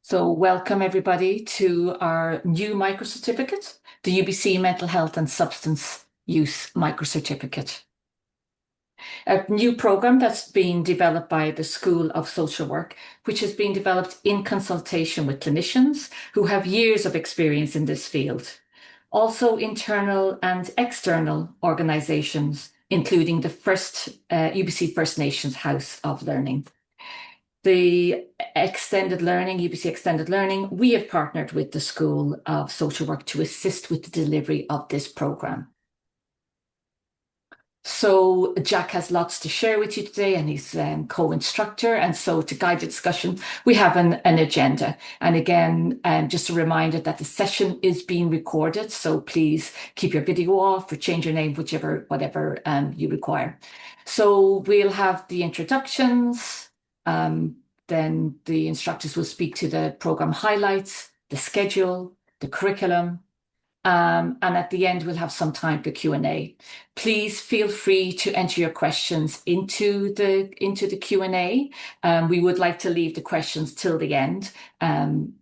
So welcome everybody to our new micro certificate, the UBC Mental Health and Substance Use micro certificate. A new program that's been developed by the School of Social Work, which has been developed in consultation with clinicians who have years of experience in this field. Also internal and external organisations, including the first UBC First Nations House of Learning. The Extended Learning, UBC Extended Learning, we have partnered with the School of Social Work to assist with the delivery of this programme. So Jack has lots to share with you today, and he's co-instructor. And so to guide the discussion, we have an agenda. And again, just a reminder that the session is being recorded. So please keep your video off or change your name, whatever you require. So we'll have the introductions. Then the instructors will speak to the program highlights, the schedule, the curriculum, and at the end we'll have some time for Q&A. Please feel free to enter your questions into the Q&A. We would like to leave the questions till the end, and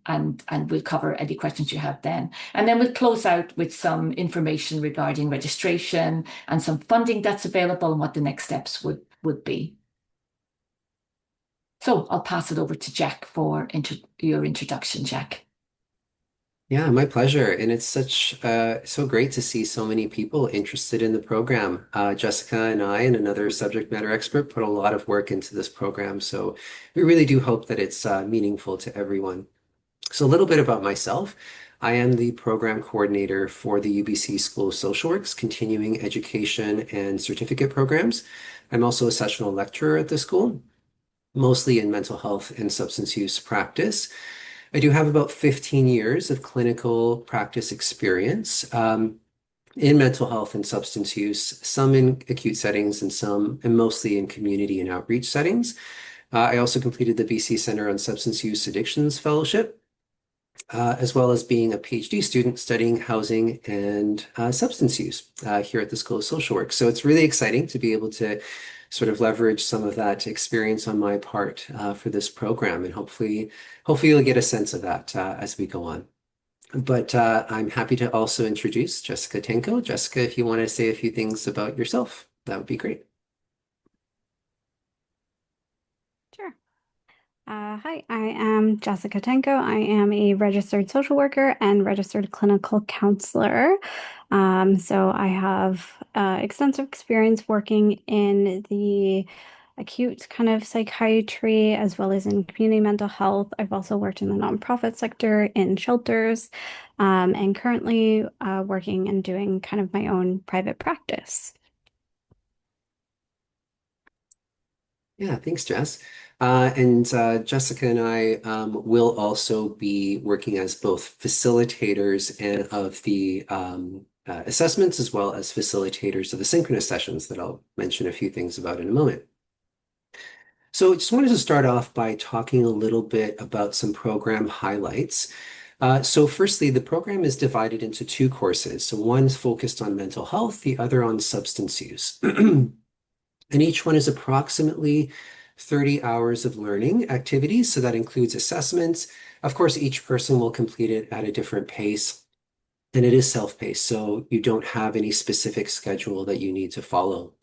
we'll cover any questions you have then. And then we'll close out with some information regarding registration and some funding that's available and what the next steps would be. So I'll pass it over to Jack for your introduction, Jack. Yeah, my pleasure. And it's so great to see so many people interested in the program. Jessica and I and another subject matter expert put a lot of work into this program. So we really do hope that it's meaningful to everyone. So a little bit about myself. I am the program coordinator for the UBC School of Social Work's continuing education and certificate programs. I'm also a sessional lecturer at the school, mostly in mental health and substance use practice. I do have about 15 years of clinical practice experience in mental health and substance use, some in acute settings and mostly in community and outreach settings. I also completed the BC Center on Substance Use Addictions Fellowship, as well as being a PhD student studying housing and substance use here at the School of Social Work. So it's really exciting to be able to sort of leverage some of that experience on my part for this program, and hopefully you'll get a sense of that as we go on. But I'm happy to also introduce Jessica Tenko. Jessica, if you want to say a few things about yourself, that would be great. Sure. Hi, I am Jessica Tenko. I am a registered social worker and registered clinical counselor. So I have extensive experience working in the acute kind of psychiatry as well as in community mental health. I've also worked in the nonprofit sector in shelters, and currently working and doing kind of my own private practice. Yeah, thanks, Jess. And Jessica and I will also be working as both facilitators and of the assessments, as well as facilitators of the synchronous sessions that I'll mention a few things about in a moment. So I just wanted to start off by talking a little bit about some program highlights. So firstly, the program is divided into two courses. So one's focused on mental health, the other on substance use. And each one is approximately 30 hours of learning activities. So that includes assessments. Of course, each person will complete it at a different pace, and it is self-paced. So you don't have any specific schedule that you need to follow.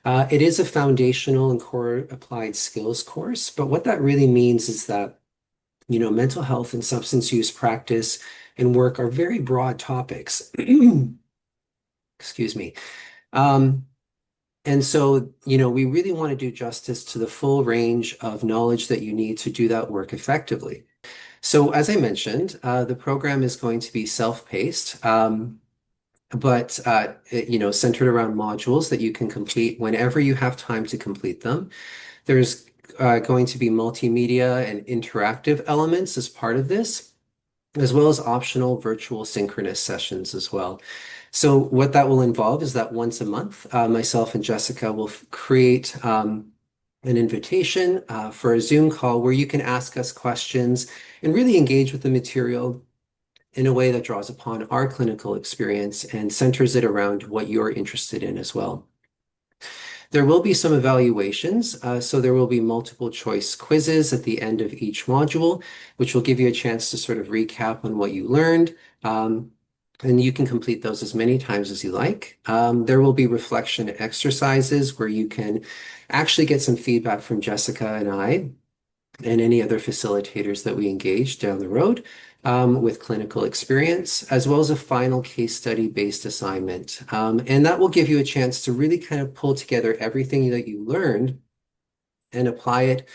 It is a foundational and core applied skills course, but what that really means is that, mental health and substance use practice and work are very broad topics. Excuse me. And so, we really want to do justice to the full range of knowledge that you need to do that work effectively. So as I mentioned, the program is going to be self-paced, but centered around modules that you can complete whenever you have time to complete them. There's going to be multimedia and interactive elements as part of this, as well as optional virtual synchronous sessions as well. So what that will involve is that once a month, myself and Jessica will create an invitation for a Zoom call where you can ask us questions and really engage with the material in a way that draws upon our clinical experience and centers it around what you're interested in as well. There will be some evaluations, so there will be multiple choice quizzes at the end of each module, which will give you a chance to sort of recap on what you learned. And you can complete those as many times as you like. There will be reflection exercises where you can actually get some feedback from Jessica and I and any other facilitators that we engage down the road with clinical experience, as well as a final case study based assignment. And that will give you a chance to really kind of pull together everything that you learned and apply it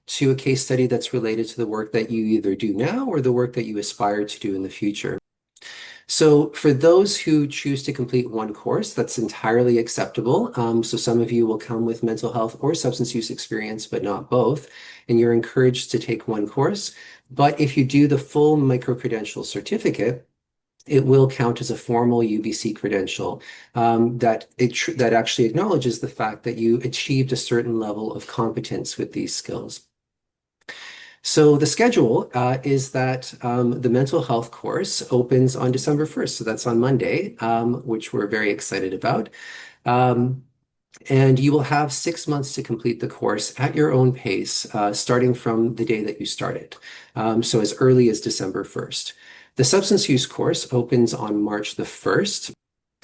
to a case study that's related to the work that you either do now or the work that you aspire to do in the future. So for those who choose to complete one course, that's entirely acceptable. So some of you will come with mental health or substance use experience, but not both. And you're encouraged to take one course. But if you do the full micro-credential certificate, it will count as a formal UBC credential that actually acknowledges the fact that you achieved a certain level of competence with these skills. So the schedule is that the mental health course opens on December 1st. So that's on Monday, which we're very excited about. And you will have 6 months to complete the course at your own pace, starting from the day that you started. So as early as December 1st. The substance use course opens on March the 1st,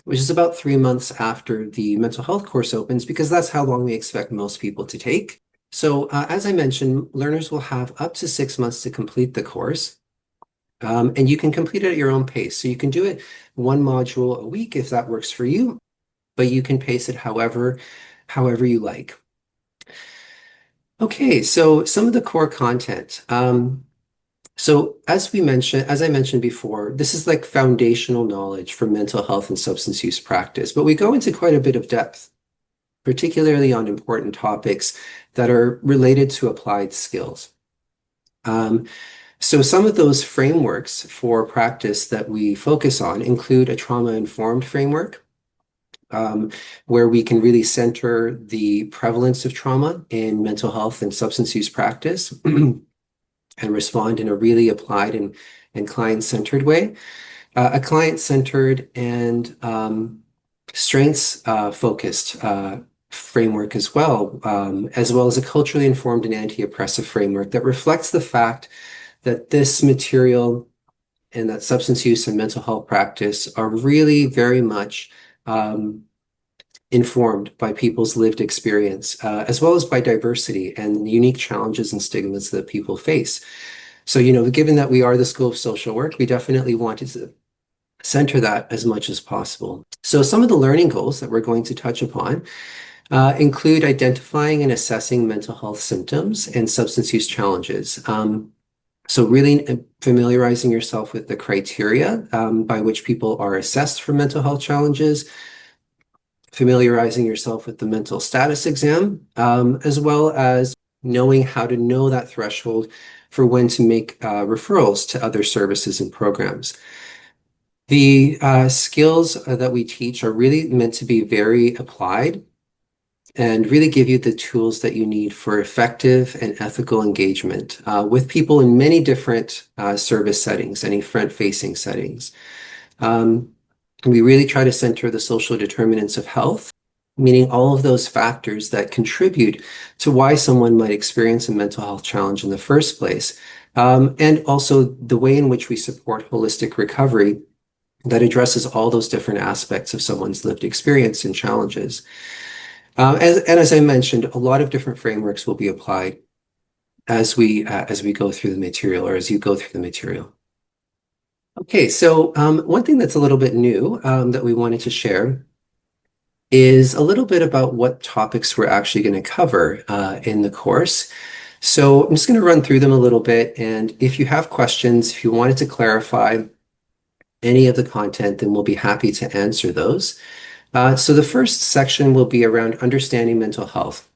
which is about 3 months after the mental health course opens, because that's how long we expect most people to take. So as I mentioned, learners will have up to 6 months to complete the course, and you can complete it at your own pace. So you can do it one module a week if that works for you, but you can pace it however you like. Okay, so some of the core content. So as I mentioned before, this is like foundational knowledge for mental health and substance use practice, but we go into quite a bit of depth, particularly on important topics that are related to applied skills. So some of those frameworks for practice that we focus on include a trauma-informed framework, where we can really center the prevalence of trauma in mental health and substance use practice and respond in a really applied and client-centered way. A client-centered and strengths-focused framework as well as a culturally informed and anti-oppressive framework that reflects the fact that this material and that substance use and mental health practice are really very much informed by people's lived experience, as well as by diversity and unique challenges and stigmas that people face. So, given that we are the School of Social Work, we definitely wanted to center that as much as possible. So some of the learning goals that we're going to touch upon include identifying and assessing mental health symptoms and substance use challenges. So really familiarizing yourself with the criteria by which people are assessed for mental health challenges, familiarizing yourself with the mental status exam, as well as knowing how to know that threshold for when to make referrals to other services and programs. The skills that we teach are really meant to be very applied and really give you the tools that you need for effective and ethical engagement with people in many different service settings, any front-facing settings. We really try to center the social determinants of health, meaning all of those factors that contribute to why someone might experience a mental health challenge in the first place, and also the way in which we support holistic recovery that addresses all those different aspects of someone's lived experience and challenges. As I mentioned, a lot of different frameworks will be applied as we go through the material, or as you go through the material. Okay, so one thing that's a little bit new that we wanted to share is a little bit about what topics we're actually going to cover in the course. So I'm just going to run through them a little bit, and if you have questions, if you wanted to clarify any of the content, then we'll be happy to answer those. So the first section will be around understanding mental health,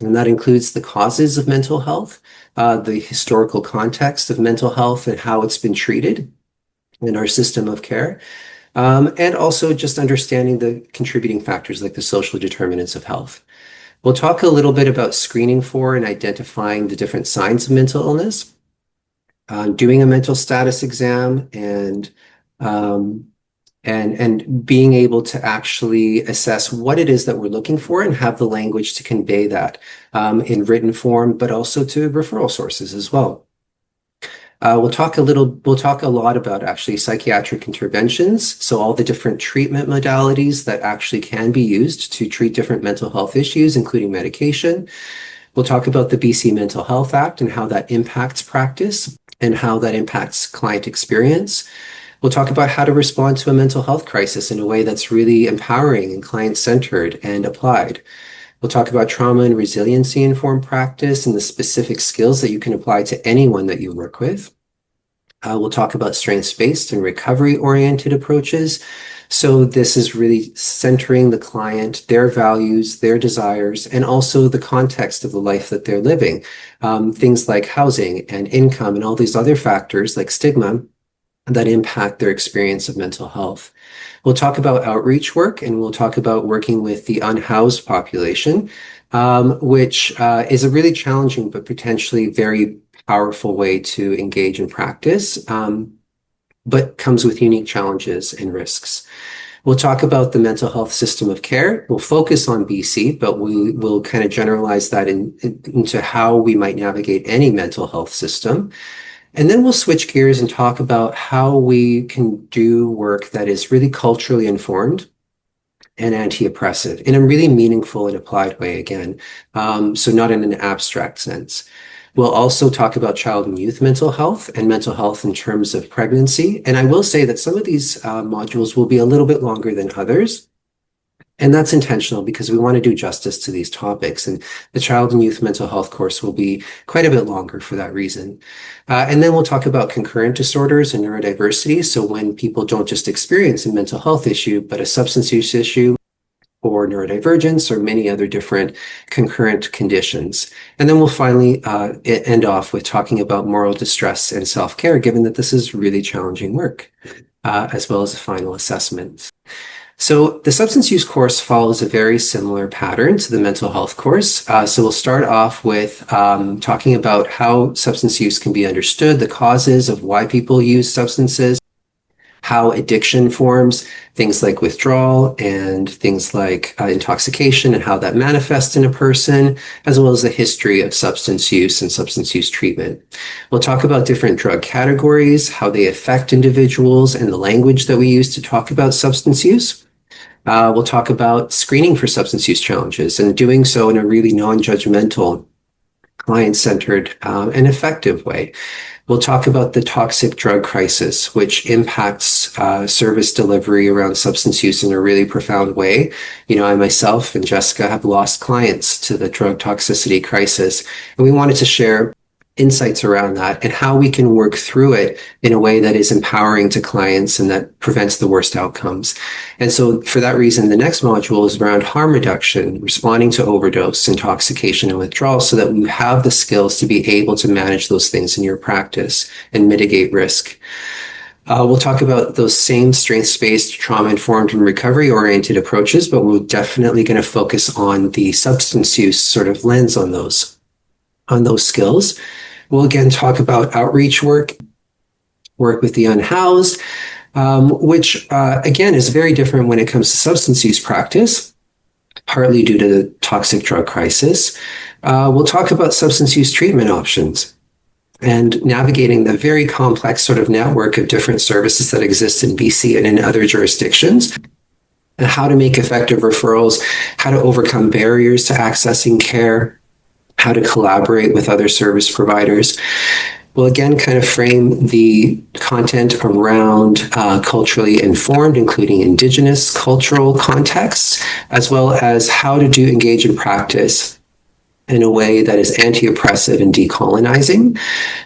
and that includes the causes of mental health, the historical context of mental health and how it's been treated in our system of care, and also just understanding the contributing factors like the social determinants of health. We'll talk a little bit about screening for and identifying the different signs of mental illness, doing a mental status exam, and and being able to actually assess what it is that we're looking for and have the language to convey that in written form, but also to referral sources as well. We'll talk a lot about actually psychiatric interventions. So all the different treatment modalities that actually can be used to treat different mental health issues, including medication. We'll talk about the BC Mental Health Act and how that impacts practice and how that impacts client experience. We'll talk about how to respond to a mental health crisis in a way that's really empowering and client-centered and applied. We'll talk about trauma and resiliency-informed practice and the specific skills that you can apply to anyone that you work with. We'll talk about strengths-based and recovery-oriented approaches. So this is really centering the client, their values, their desires, and also the context of the life that they're living. Things like housing and income and all these other factors like stigma that impact their experience of mental health. We'll talk about outreach work, and we'll talk about working with the unhoused population, which is a really challenging but potentially very powerful way to engage in practice, but comes with unique challenges and risks. We'll talk about the mental health system of care. We'll focus on BC, but we will kind of generalize that into how we might navigate any mental health system. And then we'll switch gears and talk about how we can do work that is really culturally informed and anti-oppressive in a really meaningful and applied way again. So not in an abstract sense. We'll also talk about child and youth mental health and mental health in terms of pregnancy. And I will say that some of these modules will be a little bit longer than others. And that's intentional because we want to do justice to these topics. And the child and youth mental health course will be quite a bit longer for that reason. And then we'll talk about concurrent disorders and neurodiversity. So when people don't just experience a mental health issue, but a substance use issue or neurodivergence or many other different concurrent conditions. And then we'll finally end off with talking about moral distress and self-care, given that this is really challenging work, as well as a final assessment. So the substance use course follows a very similar pattern to the mental health course. So we'll start off with talking about how substance use can be understood, the causes of why people use substances, how addiction forms, things like withdrawal and things like intoxication and how that manifests in a person, as well as the history of substance use and substance use treatment. We'll talk about different drug categories, how they affect individuals, and the language that we use to talk about substance use. We'll talk about screening for substance use challenges and doing so in a really non-judgmental, client-centered, and effective way. We'll talk about the toxic drug crisis, which impacts service delivery around substance use in a really profound way. You know, I myself and Jessica have lost clients to the drug toxicity crisis, and we wanted to share insights around that and how we can work through it in a way that is empowering to clients and that prevents the worst outcomes. And so for that reason, the next module is around harm reduction, responding to overdose, intoxication, and withdrawal so that you have the skills to be able to manage those things in your practice and mitigate risk. We'll talk about those same strengths-based, trauma-informed, and recovery-oriented approaches, but we're definitely going to focus on the substance use sort of lens on those skills. We'll again talk about outreach work with the unhoused, which again is very different when it comes to substance use practice, partly due to the toxic drug crisis. We'll talk about substance use treatment options and navigating the very complex sort of network of different services that exist in BC and in other jurisdictions, and how to make effective referrals, how to overcome barriers to accessing care, how to collaborate with other service providers. We'll again kind of frame the content around culturally informed, including Indigenous cultural contexts, as well as how to engage in practice in a way that is anti-oppressive and decolonizing.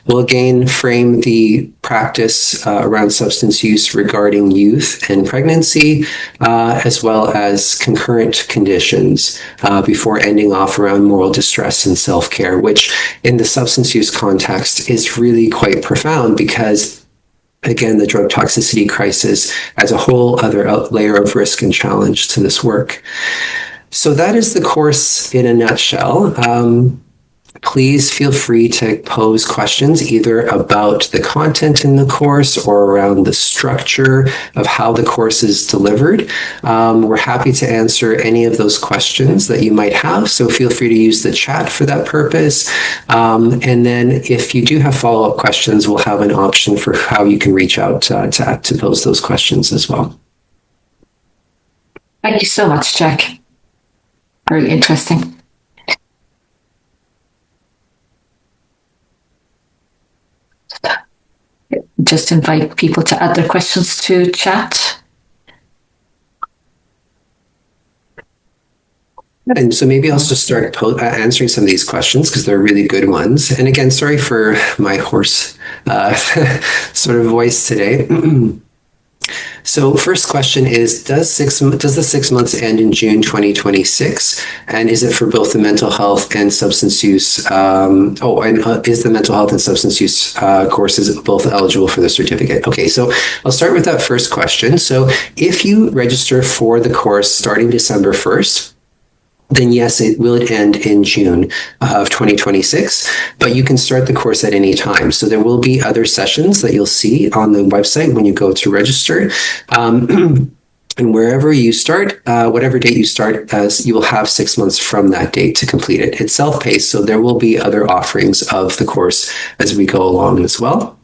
We'll again frame the practice around substance use regarding youth and pregnancy, as well as concurrent conditions before ending off around moral distress and self-care, which in the substance use context is really quite profound because again, the drug toxicity crisis adds a whole other layer of risk and challenge to this work. So that is the course in a nutshell. please feel free to pose questions either about the content in the course or around the structure of how the course is delivered. We're happy to answer any of those questions that you might have, so feel free to use the chat for that purpose. And then if you do have follow-up questions, we'll have an option for how you can reach out to pose those questions as well. Thank you so much, Jack. Very interesting. Just invite people to add their questions to chat. And so maybe I'll just start answering some of these questions because they're really good ones. And again, sorry for my hoarse sort of voice today. So first question is, does the 6 months end in June 2026? And is it for both the mental health and substance use? Is the mental health and substance use courses both eligible for the certificate? Okay, so I'll start with that first question. So if you register for the course starting December 1st, then yes, it will end in June of 2026, but you can start the course at any time. So there will be other sessions that you'll see on the website when you go to register. And wherever you start, whatever date you start, you will have 6 months from that date to complete it. It's self-paced, so there will be other offerings of the course as we go along as well.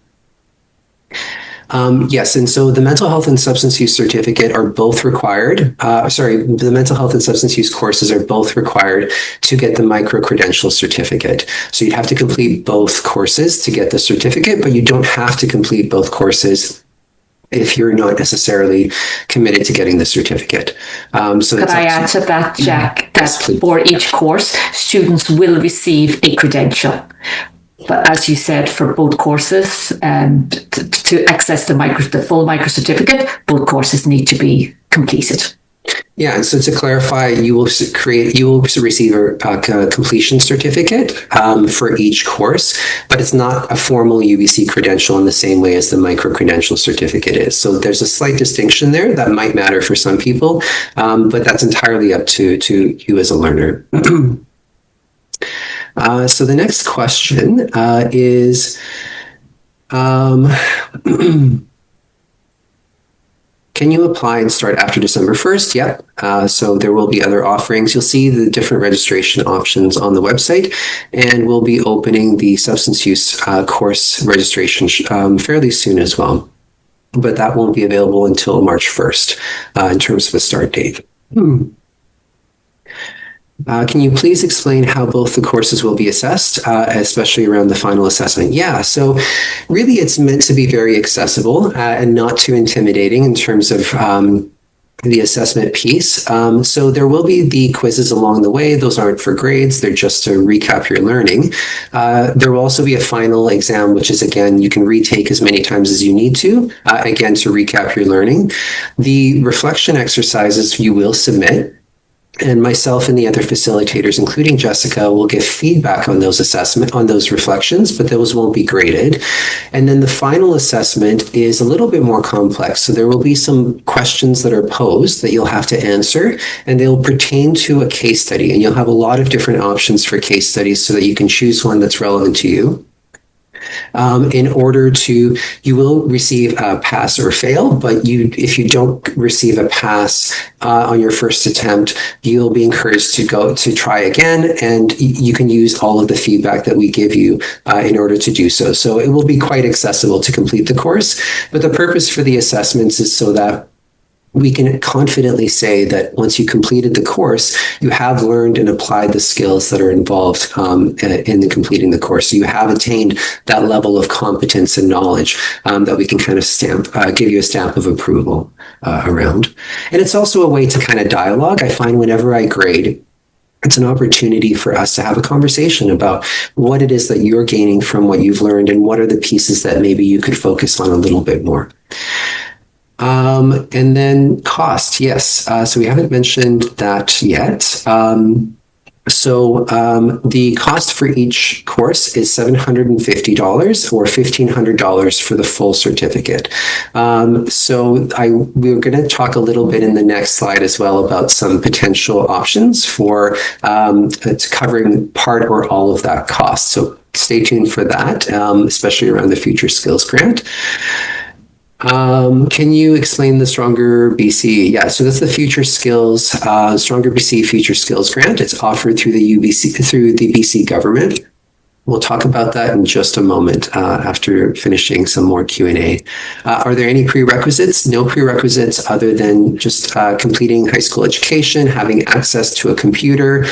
Yes, and so the mental health and substance use certificate are both required. The mental health and substance use courses are both required to get the micro-credential certificate. So you'd have to complete both courses to get the certificate, but you don't have to complete both courses if you're not necessarily committed to getting the certificate. Could I add to that, Jack, that for each course, students will receive a credential. But as you said, for both courses, to access the full micro certificate, both courses need to be completed. Yeah, and so to clarify, you will receive a completion certificate for each course, but it's not a formal UBC credential in the same way as the micro-credential certificate is. So there's a slight distinction there that might matter for some people, but that's entirely up to you as a learner. So the next question is, can you apply and start after December 1st? Yep. So there will be other offerings. You'll see the different registration options on the website, and we'll be opening the substance use course registration fairly soon as well. But that won't be available until March 1st in terms of a start date. Can you please explain how both the courses will be assessed, especially around the final assessment? Yeah, so really it's meant to be very accessible and not too intimidating in terms of the assessment piece. So there will be the quizzes along the way. Those aren't for grades. They're just to recap your learning. There will also be a final exam, which is, again, you can retake as many times as you need to, again, to recap your learning. The reflection exercises you will submit. And myself and the other facilitators, including Jessica, will give feedback on those reflections, but those won't be graded. And then the final assessment is a little bit more complex. So there will be some questions that are posed that you'll have to answer, and they'll pertain to a case study. And you'll have a lot of different options for case studies so that you can choose one that's relevant to you. You will receive a pass or fail, but if you don't receive a pass on your first attempt, you'll be encouraged to try again, and you can use all of the feedback that we give you in order to do so. So it will be quite accessible to complete the course, but the purpose for the assessments is so that we can confidently say that once you completed the course, you have learned and applied the skills that are involved in completing the course. So you have attained that level of competence and knowledge that we can kind of give you a stamp of approval around. And it's also a way to kind of dialogue. I find whenever I grade, it's an opportunity for us to have a conversation about what it is that you're gaining from what you've learned and what are the pieces that maybe you could focus on a little bit more. And then cost, yes. So we haven't mentioned that yet. So the cost for each course is $750 or $1,500 for the full certificate. We're going to talk a little bit in the next slide as well about some potential options for it's covering part or all of that cost. So stay tuned for that, especially around the Future Skills Grant. Can you explain the Stronger BC? Yeah, so that's the Future Skills, Stronger BC Future Skills Grant. It's offered through the BC government. We'll talk about that in just a moment after finishing some more Q&A. Are there any prerequisites? No prerequisites other than just completing high school education, having access to a computer.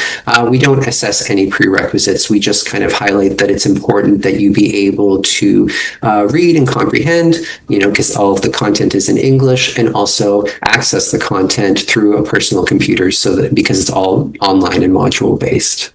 We don't assess any prerequisites. We just kind of highlight that it's important that you be able to read and comprehend, because all of the content is in English, and also access the content through a personal computer because it's all online and module based.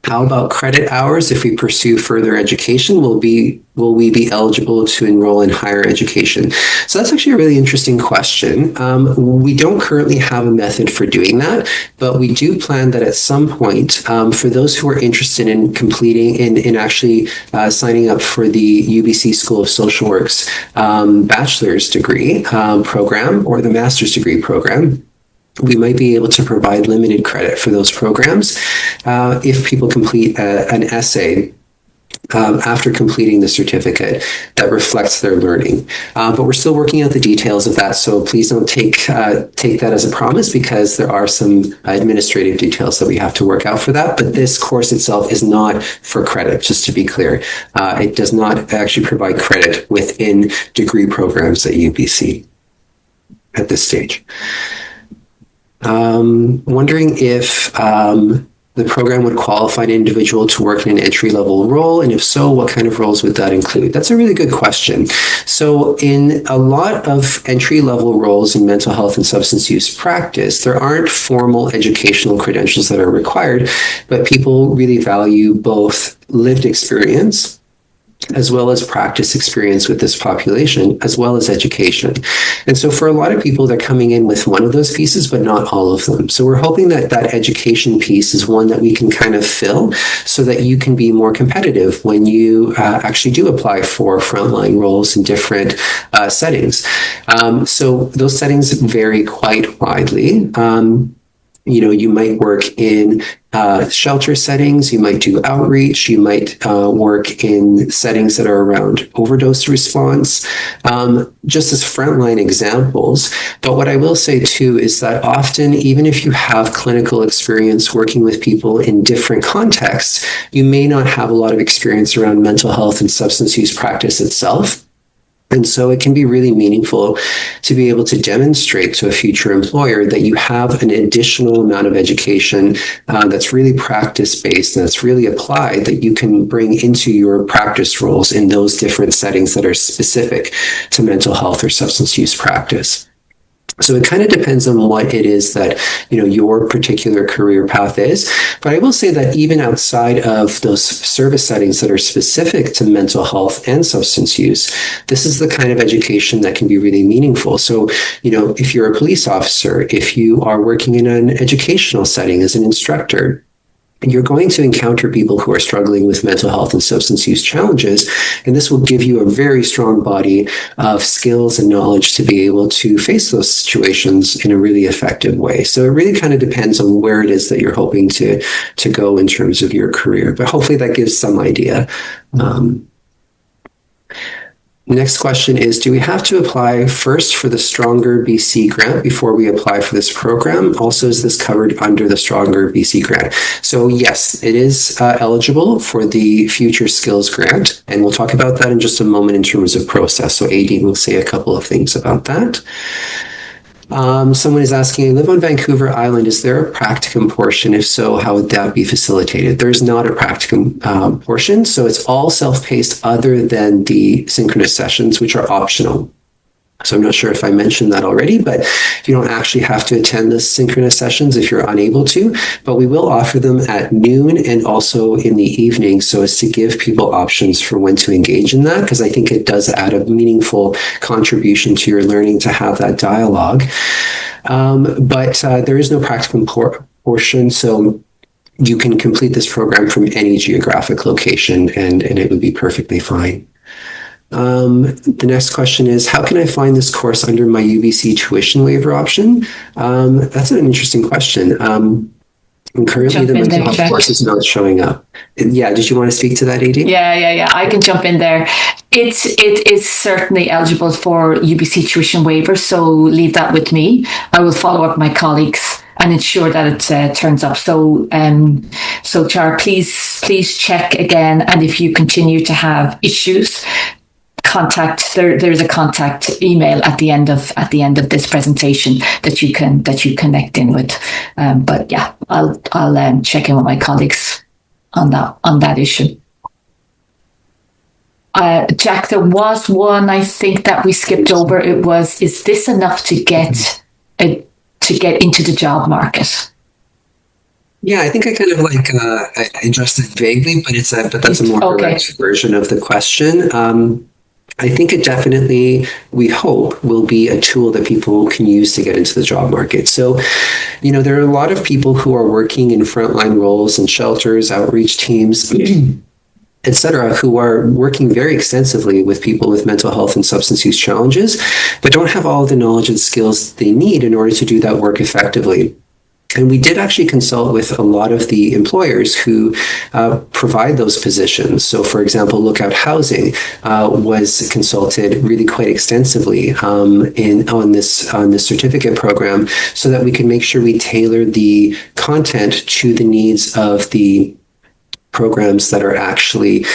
How about credit hours? If we pursue further education, will we be eligible to enroll in higher education? So that's actually a really interesting question. We don't currently have a method for doing that, but we do plan that at some point, for those who are interested in completing, in actually signing up for the UBC School of Social Work's bachelor's degree program or the master's degree program, we might be able to provide limited credit for those programs if people complete an essay after completing the certificate that reflects their learning. But we're still working out the details of that, so please don't take that as a promise, because there are some administrative details that we have to work out for that. But this course itself is not for credit, just to be clear. It does not actually provide credit within degree programs at UBC at this stage. Wondering if the program would qualify an individual to work in an entry-level role, and if so, what kind of roles would that include? That's a really good question. So in a lot of entry-level roles in mental health and substance use practice, there aren't formal educational credentials that are required, but people really value both lived experience as well as practice experience with this population, as well as education. And so for a lot of people, they're coming in with one of those pieces, but not all of them. So we're hoping that that education piece is one that we can kind of fill so that you can be more competitive when you actually do apply for frontline roles in different settings. So those settings vary quite widely. You might work in shelter settings, you might do outreach, you might work in settings that are around overdose response, just as frontline examples. But what I will say too is that often, even if you have clinical experience working with people in different contexts, you may not have a lot of experience around mental health and substance use practice itself. And so it can be really meaningful to be able to demonstrate to a future employer that you have an additional amount of education that's really practice-based and that's really applied, that you can bring into your practice roles in those different settings that are specific to mental health or substance use practice. So it kind of depends on what it is that, your particular career path is. But I will say that even outside of those service settings that are specific to mental health and substance use, this is the kind of education that can be really meaningful. So, if you're a police officer, if you are working in an educational setting as an instructor, you're going to encounter people who are struggling with mental health and substance use challenges, and this will give you a very strong body of skills and knowledge to be able to face those situations in a really effective way. So it really kind of depends on where it is that you're hoping to go in terms of your career, but hopefully that gives some idea. Next question is, do we have to apply first for the Stronger BC grant before we apply for this program? Also, is this covered under the Stronger BC grant? So yes, it is eligible for the Future Skills Grant, and we'll talk about that in just a moment in terms of process. So AD will say a couple of things about that. Someone is asking, I live on Vancouver Island. Is there a practicum portion? If so, how would that be facilitated? There's not a practicum portion, so it's all self-paced other than the synchronous sessions, which are optional. So I'm not sure if I mentioned that already, but you don't actually have to attend the synchronous sessions if you're unable to, but we will offer them at noon and also in the evening so as to give people options for when to engage in that, because I think it does add a meaningful contribution to your learning to have that dialogue. But there is no practicum portion, so you can complete this program from any geographic location and it would be perfectly fine. The next question is, how can I find this course under my UBC tuition waiver option? That's an interesting question. Currently, the mental health course is not showing up. Yeah, did you want to speak to that, Edie? Yeah. I can jump in there. It is certainly eligible for UBC tuition waiver, so leave that with me. I will follow up my colleagues and ensure that it turns up. So Char, please check again, and if you continue to have issues, there's a contact email at the end of this presentation that you can connect in with. But yeah, I'll check in with my colleagues on that issue. Jack, there was one I think that we skipped over. It was, is this enough to get into the job market? Yeah, I think I kind of I addressed it vaguely, but that's a more direct version of the question. I think it definitely, we hope, will be a tool that people can use to get into the job market. So, there are a lot of people who are working in frontline roles in shelters, outreach teams, etc., who are working very extensively with people with mental health and substance use challenges, but don't have all the knowledge and skills they need in order to do that work effectively. And we did actually consult with a lot of the employers who provide those positions. So, for example, Lookout Housing was consulted really quite extensively on this certificate program, so that we can make sure we tailor the content to the needs of the programs that are actually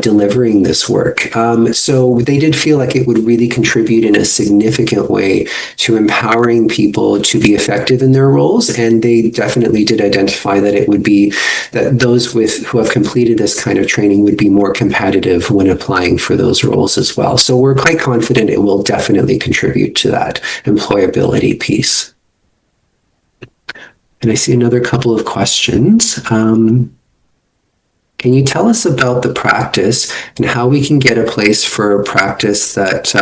delivering this work. So they did feel like it would really contribute in a significant way to empowering people to be effective in their roles. And they definitely did identify that it would be that those who have completed this kind of training would be more competitive when applying for those roles as well. So we're quite confident it will definitely contribute to that employability piece. And I see another couple of questions. Can you tell us about the practice and how we can get a place for a practice that,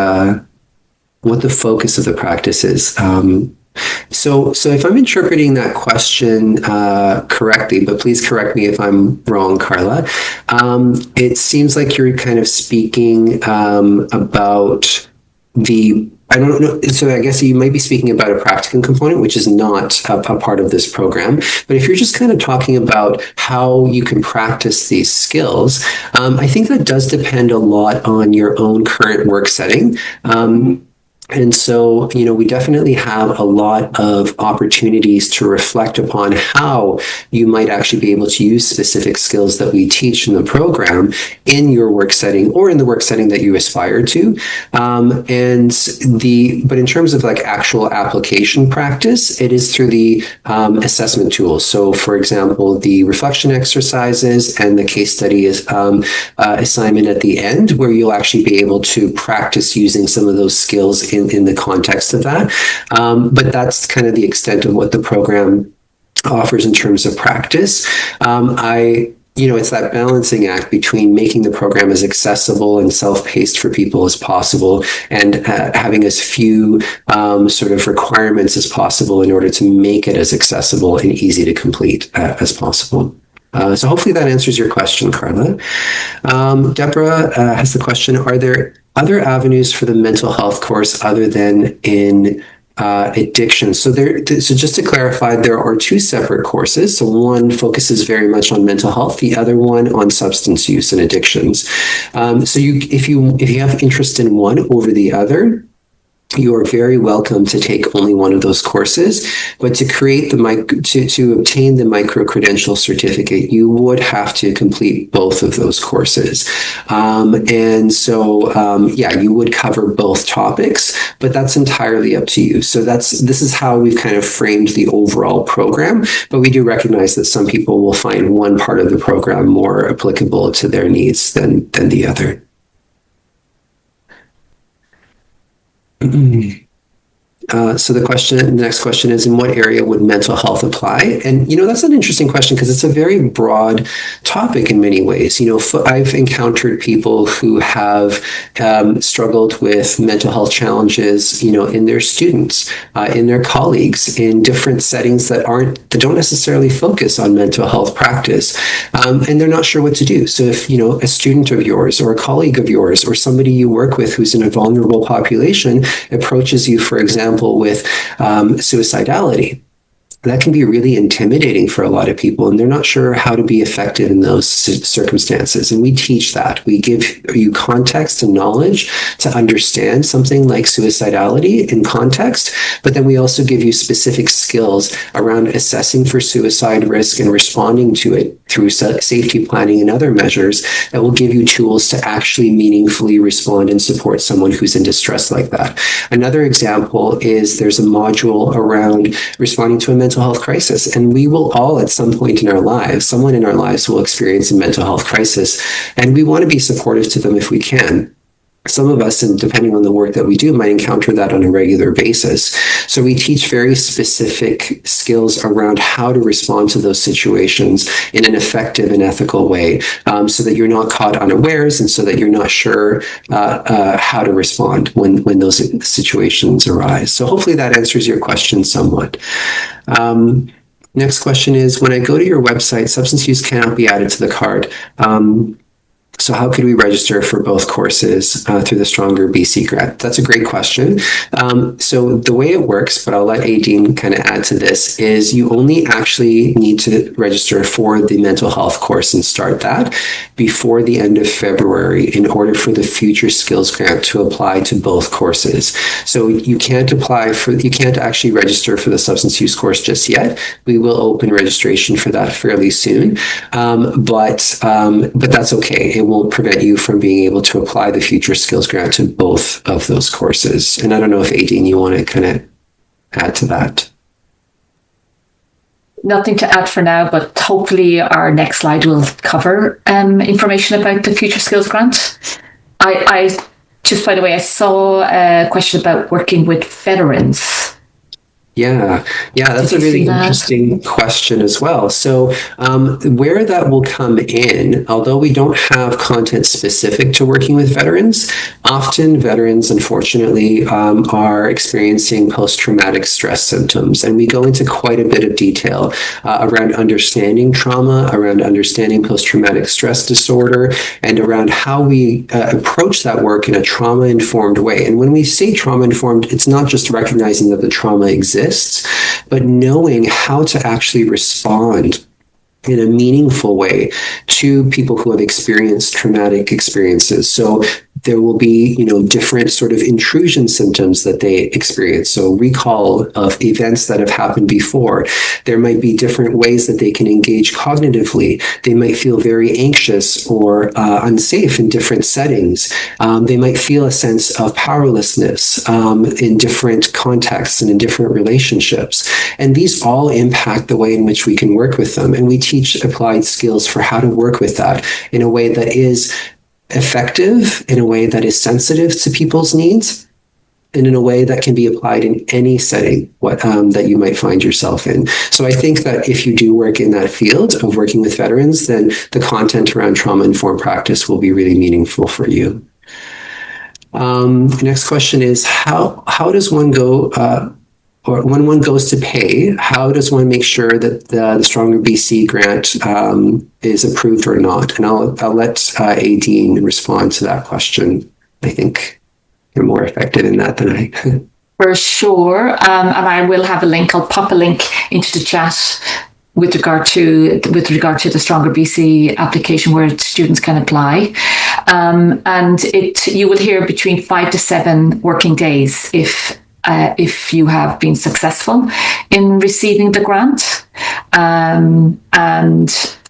what the focus of the practice is? So if I'm interpreting that question correctly, but please correct me if I'm wrong, Carla, it seems like you're kind of speaking about I don't know. So I guess you might be speaking about a practicum component, which is not a part of this program. But if you're just kind of talking about how you can practice these skills, I think that does depend a lot on your own current work setting. And so, we definitely have a lot of opportunities to reflect upon how you might actually be able to use specific skills that we teach in the program in your work setting or in the work setting that you aspire to. But in terms of actual application practice, it is through the assessment tools. So, for example, the reflection exercises and the case study assignment at the end, where you'll actually be able to practice using some of those skills in the context of that. But that's kind of the extent of what the program offers in terms of practice. It's that balancing act between making the program as accessible and self-paced for people as possible, and having as few sort of requirements as possible in order to make it as accessible and easy to complete as possible. So hopefully that answers your question, Carla. Deborah has the question, are there other avenues for the mental health course other than in addiction? So just to clarify, there are two separate courses. So one focuses very much on mental health, the other one on substance use and addictions. So if you have interest in one over the other, you are very welcome to take only one of those courses, but to create to obtain the micro-credential certificate, you would have to complete both of those courses. You would cover both topics, but that's entirely up to you. So this is how we've kind of framed the overall program, but we do recognize that some people will find one part of the program more applicable to their needs than the other. So the next question is, in what area would mental health apply? And, that's an interesting question because it's a very broad topic in many ways. I've encountered people who have struggled with mental health challenges, in their students, in their colleagues, in different settings that don't necessarily focus on mental health practice. And they're not sure what to do. So if, a student of yours or a colleague of yours or somebody you work with who's in a vulnerable population approaches you, for example, with suicidality, that can be really intimidating for a lot of people, and they're not sure how to be effective in those circumstances. And we teach that. We give you context and knowledge to understand something like suicidality in context, but then we also give you specific skills around assessing for suicide risk and responding to it through safety planning and other measures that will give you tools to actually meaningfully respond and support someone who's in distress like that. Another example is there's a module around responding to a mental health crisis, and we will all at some point in our lives, someone in our lives will experience a mental health crisis, and we want to be supportive to them if we can. Some of us, and depending on the work that we do, might encounter that on a regular basis. So we teach very specific skills around how to respond to those situations in an effective and ethical way, so that you're not caught unawares and so that you're not sure how to respond when those situations arise. So hopefully that answers your question somewhat. Next question is, when I go to your website, substance use cannot be added to the card. So how could we register for both courses through the Stronger BC grant? That's a great question. So the way it works, but I'll let Aideen kind of add to this, is you only actually need to register for the mental health course and start that before the end of February in order for the Future Skills Grant to apply to both courses. So you can't actually register for the substance use course just yet. We will open registration for that fairly soon, but that's okay. It won't prevent you from being able to apply the Future Skills Grant to both of those courses. And I don't know if Aideen, you want to kind of add to that. Nothing to add for now, but hopefully our next slide will cover information about the Future Skills Grant. I just, by the way, I saw a question about working with veterans. Yeah, that's a really interesting question as well. So where that will come in, although we don't have content specific to working with veterans, often veterans, unfortunately, are experiencing post-traumatic stress symptoms. And we go into quite a bit of detail around understanding trauma, around understanding post-traumatic stress disorder, and around how we approach that work in a trauma-informed way. And when we say trauma-informed, it's not just recognizing that the trauma exists, but knowing how to actually respond in a meaningful way to people who have experienced traumatic experiences. So there will be, different sort of intrusion symptoms that they experience. So recall of events that have happened before. There might be different ways that they can engage cognitively. They might feel very anxious or unsafe in different settings. They might feel a sense of powerlessness in different contexts and in different relationships. And these all impact the way in which we can work with them. And we teach applied skills for how to work with that in a way that is effective, in a way that is sensitive to people's needs, and in a way that can be applied in any setting that you might find yourself in. So I think that if you do work in that field of working with veterans, then the content around trauma-informed practice will be really meaningful for you. Next question is, how does one go, or when one goes to pay, how does one make sure that the Stronger BC grant is approved or not? And I'll let Aideen respond to that question. I think you're more effective in that than I. For sure. And I will have a link. I'll pop a link into the chat with regard to the Stronger BC application where students can apply. And you will hear between 5 to 7 working days if you have been successful in receiving the grant.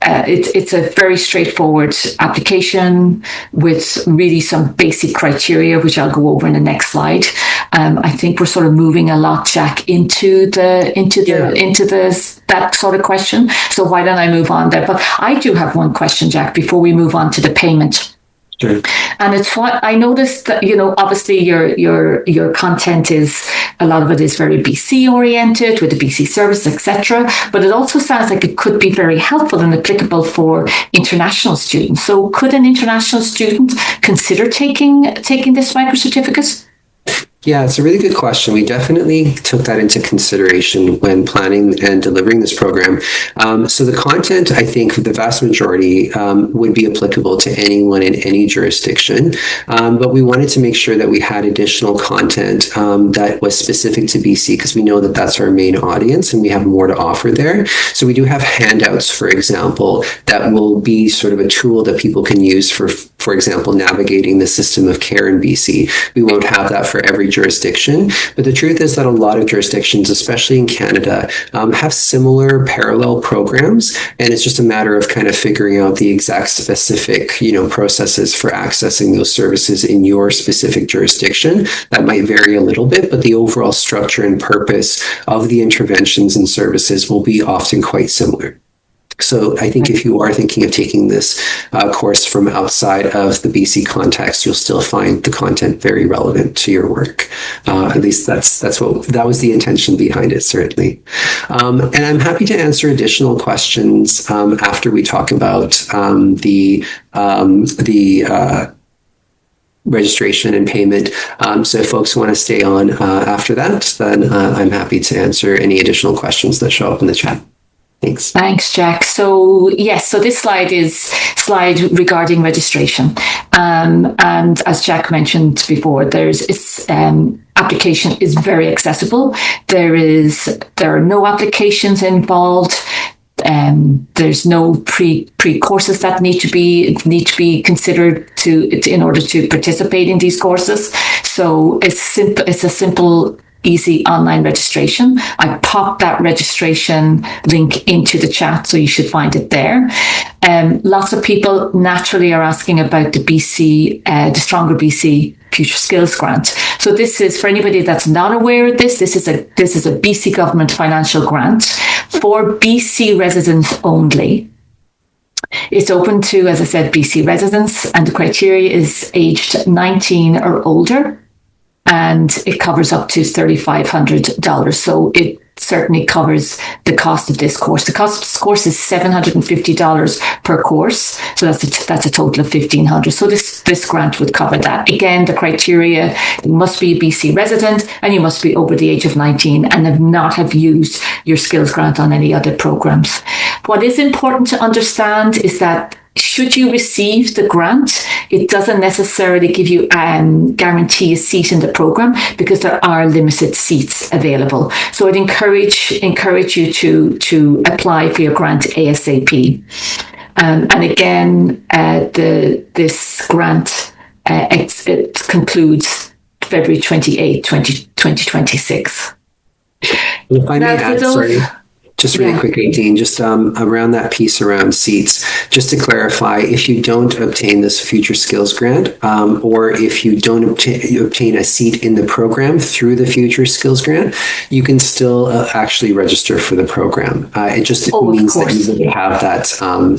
It's a very straightforward application with really some basic criteria, which I'll go over in the next slide. I think we're sort of moving a lot, Jack, into that sort of question. So why don't I move on there? But I do have one question, Jack, before we move on to the payment. Sure. And it's what I noticed that, obviously your content is, a lot of it is very BC oriented with the BC service, etc. But it also sounds like it could be very helpful and applicable for international students. So could an international student consider taking this micro certificate? Yeah, it's a really good question. We definitely took that into consideration when planning and delivering this program. So the content, I think, the vast majority would be applicable to anyone in any jurisdiction. But we wanted to make sure that we had additional content that was specific to BC, because we know that that's our main audience and we have more to offer there. So we do have handouts, for example, that will be sort of a tool that people can use for example, navigating the system of care in BC. We won't have that for every jurisdiction, but the truth is that a lot of jurisdictions, especially in Canada, have similar parallel programs, and it's just a matter of kind of figuring out the exact specific, processes for accessing those services in your specific jurisdiction. That might vary a little bit, but the overall structure and purpose of the interventions and services will be often quite similar. So I think if you are thinking of taking this course from outside of the BC context, you'll still find the content very relevant to your work. At least that was the intention behind it, certainly. And I'm happy to answer additional questions after we talk about the registration and payment. So if folks want to stay on after that, then I'm happy to answer any additional questions that show up in the chat. Thanks, Jack. So yes, so this slide regarding registration. And as Jack mentioned before, application is very accessible. There are no applications involved. There's no pre-courses that need to be considered in order to participate in these courses. So it's a simple, easy online registration. I popped that registration link into the chat, so you should find it there. Lots of people naturally are asking about the Stronger BC Future Skills Grant. So this is, for anybody that's not aware of this, this is a BC government financial grant for BC residents only. It's open to, as I said, BC residents, and the criteria is aged 19 or older. And it covers up to $3,500. So it certainly covers the cost of this course. The cost of this course is $750 per course. So that's a total of $1,500. So this grant would cover that. Again, the criteria: you must be a BC resident and you must be over the age of 19 and not have used your skills grant on any other programs. What is important to understand is that should you receive the grant, it doesn't necessarily give you guarantee a seat in the program, because there are limited seats available. So I'd encourage you to apply for your grant ASAP. And again, this grant it concludes February 28, 2026. If I may add, sorry. Just really quickly, Dean, just around that piece around seats, just to clarify, if you don't obtain this Future Skills Grant, or if you don't obtain a seat in the program through the Future Skills Grant, you can still actually register for the program. It just means that you won't have that,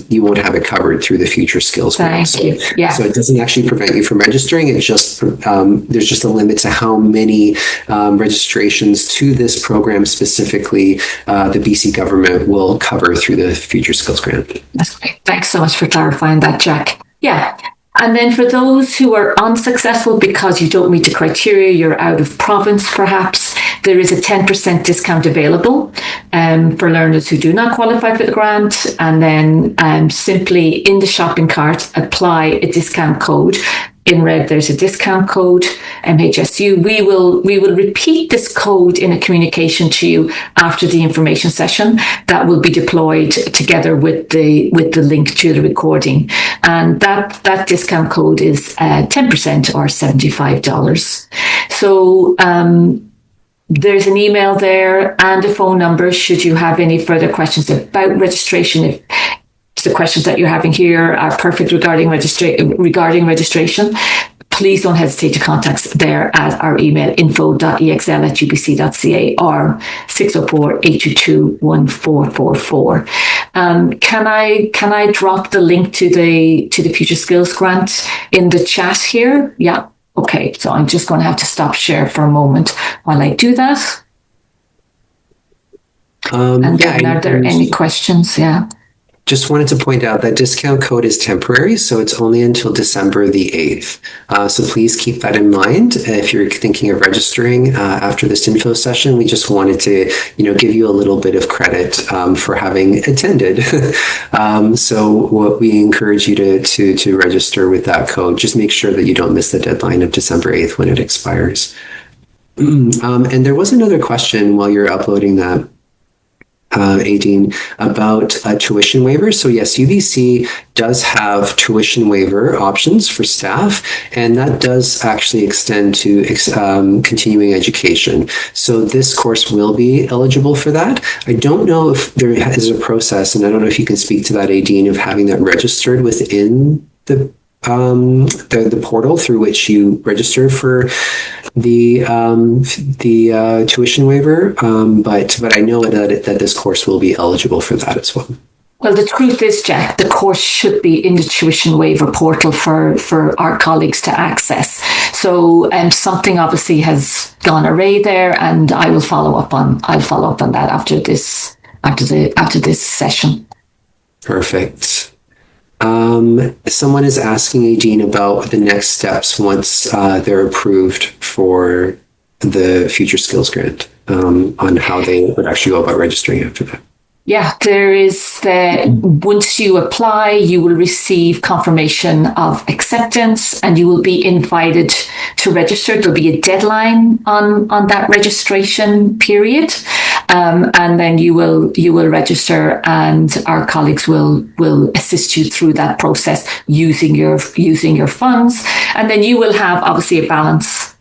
you won't have it covered through the Future Skills Grant. So it doesn't actually prevent you from registering. It's just, there's just a limit to how many registrations to this program specifically the BC government will cover through the Future Skills Grant. That's great. Thanks so much for clarifying that, Jack. Yeah. And then for those who are unsuccessful because you don't meet the criteria, you're out of province perhaps, there is a 10% discount available for learners who do not qualify for the grant. And then simply in the shopping cart, apply a discount code. In red, there's a discount code, MHSU. We will repeat this code in a communication to you after the information session that will be deployed together with the link to the recording. And that discount code is 10% or $75. So there's an email there and a phone number should you have any further questions about registration. If the questions that you're having here are perfect regarding registration, please don't hesitate to contact us there at our email info.exl@ubc.ca or 604-822-1444. Can I drop the link to the Future Skills Grant in the chat here? Yeah. Okay. So I'm just going to have to stop share for a moment while I do that. And then are there any questions? Yeah. Just wanted to point out that discount code is temporary, so it's only until December the 8th. So please keep that in mind if you're thinking of registering after this info session. We just wanted to, give you a little bit of credit for having attended. So what we encourage you to register with that code. Just make sure that you don't miss the deadline of December 8th when it expires. And there was another question while you're uploading that, Aideen, about tuition waivers. So yes, UBC does have tuition waiver options for staff, and that does actually extend to continuing education. So this course will be eligible for that. I don't know if there is a process, and I don't know if you can speak to that, Aideen, of having that registered within the portal through which you register for the tuition waiver, but I know that this course will be eligible for that as well. Well, the truth is, Jack, the course should be in the tuition waiver portal for our colleagues to access. So something obviously has gone array there, and I'll follow up on that after this session. Perfect. Someone is asking Aideen about the next steps once they're approved for the Future Skills Grant, on how they would actually go about registering after that. Yeah, there is once you apply, you will receive confirmation of acceptance and you will be invited to register. There'll be a deadline on that registration period. And then you will register, and our colleagues will assist you through that process using your funds. And then you will have obviously a balance.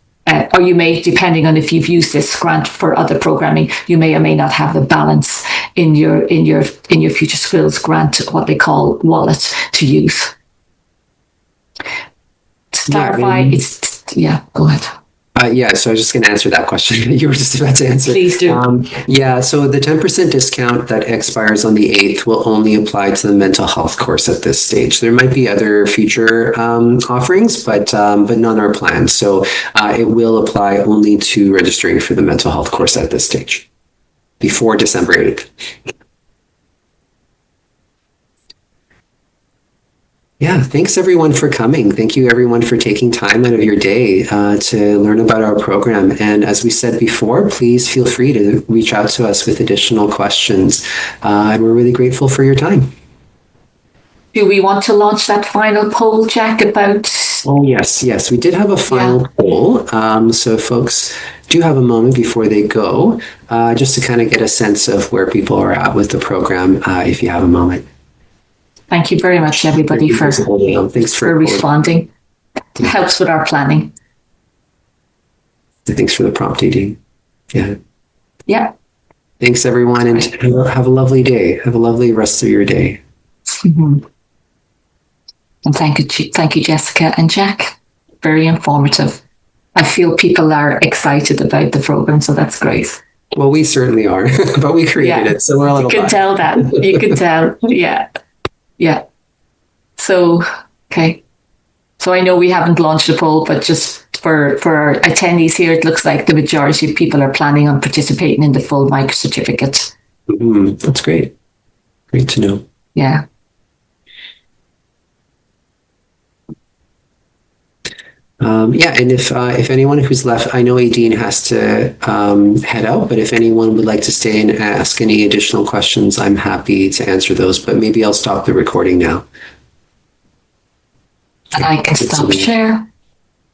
Or you may, depending on if you've used this grant for other programming, you may or may not have a balance in your Future Skills Grant, what they call wallet, to use. To clarify, go ahead. So I was just going to answer that question that you were just about to answer. Please do. So the 10% discount that expires on the 8th will only apply to the mental health course at this stage. There might be other future offerings, but none are planned. So it will apply only to registering for the mental health course at this stage before December 8th. Yeah, thanks everyone for coming. Thank you everyone for taking time out of your day to learn about our program. And as we said before, please feel free to reach out to us with additional questions. And we're really grateful for your time. Do we want to launch that final poll, Jack, about... Oh, yes. We did have a final poll. So folks do have a moment before they go, just to kind of get a sense of where people are at with the program, if you have a moment. Thank you very much, everybody, for responding. It helps with our planning. Thanks for the prompt, Aideen. Yeah. Thanks, everyone, and have a lovely day. Have a lovely rest of your day. Mm-hmm. And thank you, Jessica and Jack. Very informative. I feel people are excited about the program, so that's great. Well, we certainly are, but we created it, so we're a little biased. You can tell that. You can tell, Yeah. So, okay. So I know we haven't launched a poll, but just for our attendees here, it looks like the majority of people are planning on participating in the full micro certificate. Mm-hmm. That's great. Great to know. Yeah. And if anyone who's left, I know Aideen has to head out, but if anyone would like to stay and ask any additional questions, I'm happy to answer those, but maybe I'll stop the recording now. And I can stop share.